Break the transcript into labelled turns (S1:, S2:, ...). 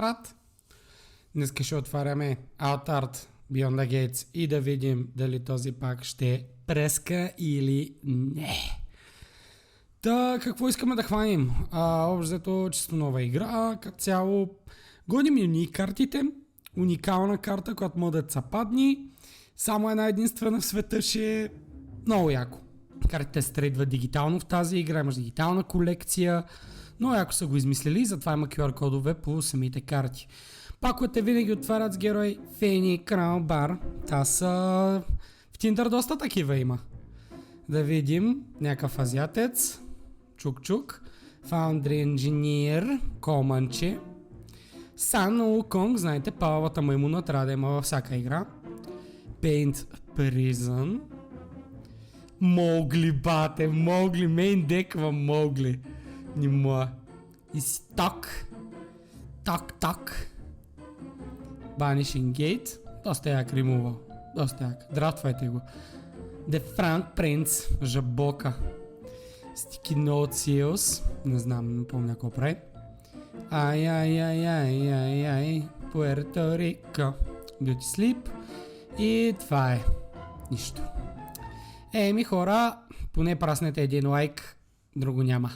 S1: брат? Днес ще отваряме Outart Beyond the Gates и да видим дали този пак ще преска или не. Та, какво искаме да хванем? Общо чисто нова игра, като цяло гоним юник картите, уникална карта, която може да цападни, само една единствена в света ще е много яко. Картите се трейдват дигитално в тази игра, имаш дигитална колекция, но яко са го измислили, затова има QR кодове по самите карти. Паковете винаги отварят с герой Фени, Крал, Бар. Та са... В Tinder доста такива има. Да видим някакъв азиатец. Чук-чук. Foundry Engineer. Команче. Сан Уконг. Знаете, палавата маймуна трябва да има във всяка игра. Paint Prison. Могли, бате, Могли. Мейн дек в Могли. Нима. И сток. Так. Banishing Gate. Доста як римувал. Доста як. Драфтвайте го. The Frank Prince. Жабока. Sticky Note Seals. Не знам, не помня какво прави. Ай. Пуерто Рико. Beauty Sleep. И това е. Нищо. Еми хора, поне праснете един лайк. Друго няма.